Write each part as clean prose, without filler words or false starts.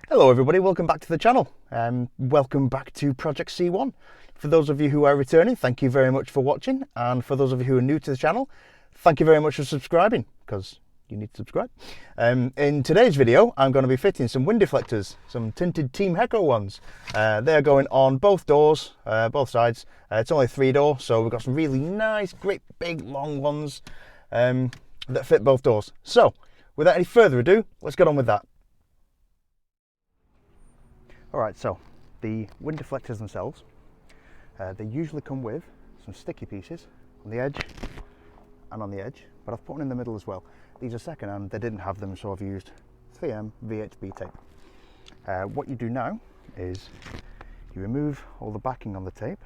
Hello everybody, welcome back to the channel. Welcome back to Project C1. For those of you who are returning, thank you very much for watching. And for those of you who are new to the channel, thank you very much for subscribing, because you need to subscribe. In today's video, I'm going to be fitting some wind deflectors, some tinted Team Heko ones. They're going on both doors, both sides. It's only 3-door, so we've got some really nice, great big long ones that fit both doors. So, without any further ado, let's get on with that. Alright, so the wind deflectors themselves, they usually come with some sticky pieces on the edge and on the edge, but I've put one in the middle as well. These are second hand, they didn't have them, so I've used 3M VHB tape. What you do now is you remove all the backing on the tape,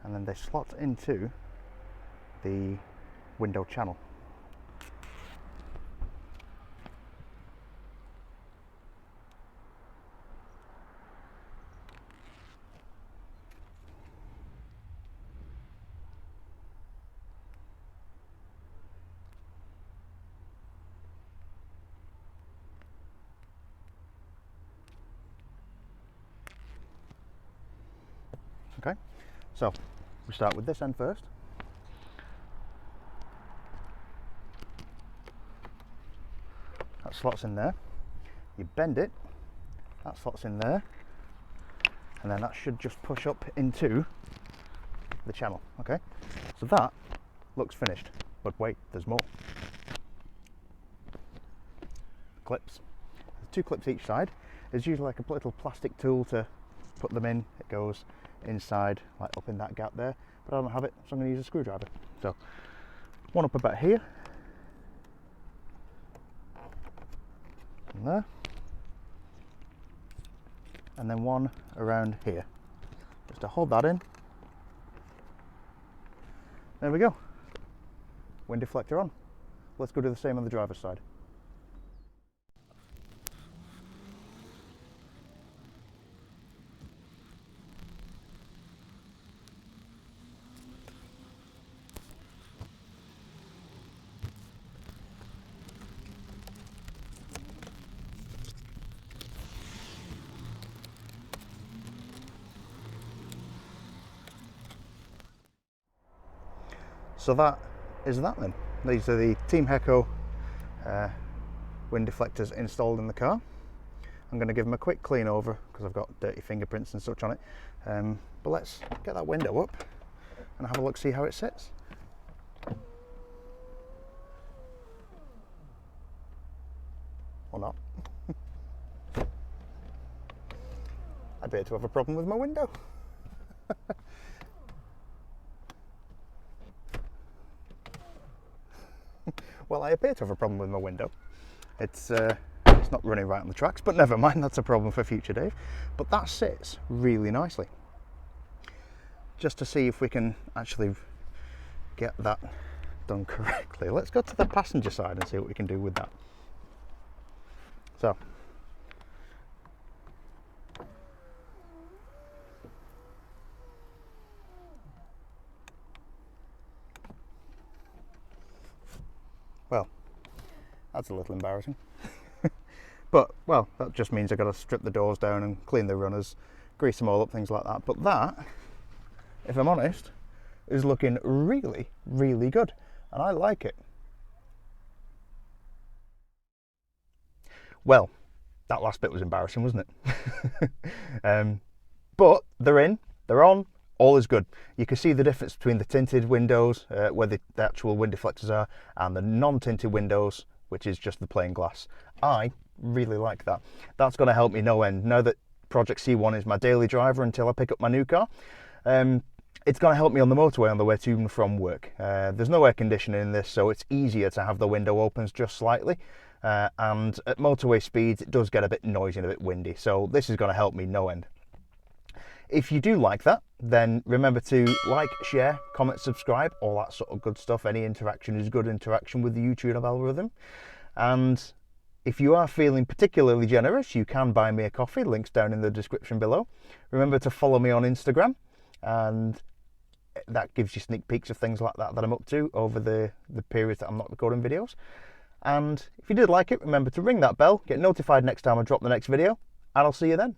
and then they slot into the window channel. Okay, so we start with this end first. That slots in there. You bend it, that slots in there, and then that should just push up into the channel. Okay, so that looks finished, but wait, there's more. Clips. There's 2 clips each side. There's usually like a little plastic tool to put them in. It goes inside, like up in that gap there, but I don't have it, so I'm going to use a screwdriver. So one up about here, and there, and then one around here, just to hold that in. There we go, wind deflector on. Let's go do the same on the driver's side. So that is that then. These are the Team Heko wind deflectors installed in the car. I'm going to give them a quick clean over because I've got dirty fingerprints and such on it. But let's get that window up and have a look, see how it sits. Or not. I appear to have a problem with my window. Well, I appear to have a problem with my window. It's not running right on the tracks, but never mind, that's a problem for future Dave. But that sits really nicely. Just to see if we can actually get that done correctly. Let's go to the passenger side and see what we can do with that. So, well, that's a little embarrassing. But, well, that just means I've got to strip the doors down and clean the runners, grease them all up, things like that. But that, if I'm honest, is looking really, really good. And I like it. Well, that last bit was embarrassing, wasn't it? But they're in, they're on, all is good. You can see the difference between the tinted windows, where the actual wind deflectors are, and the non-tinted windows, which is just the plain glass. I really like that. That's going to help me no end. Now that Project C1 is my daily driver until I pick up my new car, it's going to help me on the motorway on the way to and from work. There's no air conditioning in this, so it's easier to have the window opens just slightly. And at motorway speeds, it does get a bit noisy and a bit windy, so this is going to help me no end. If you do like that, then remember to like, share, comment, subscribe, all that sort of good stuff. Any interaction is good interaction with the YouTube algorithm. And if you are feeling particularly generous, you can buy me a coffee, links down in the description below. Remember to follow me on Instagram, and that gives you sneak peeks of things like that I'm up to over the period that I'm not recording videos. And if you did like it, remember to ring that bell, get notified next time I drop the next video, and I'll see you then.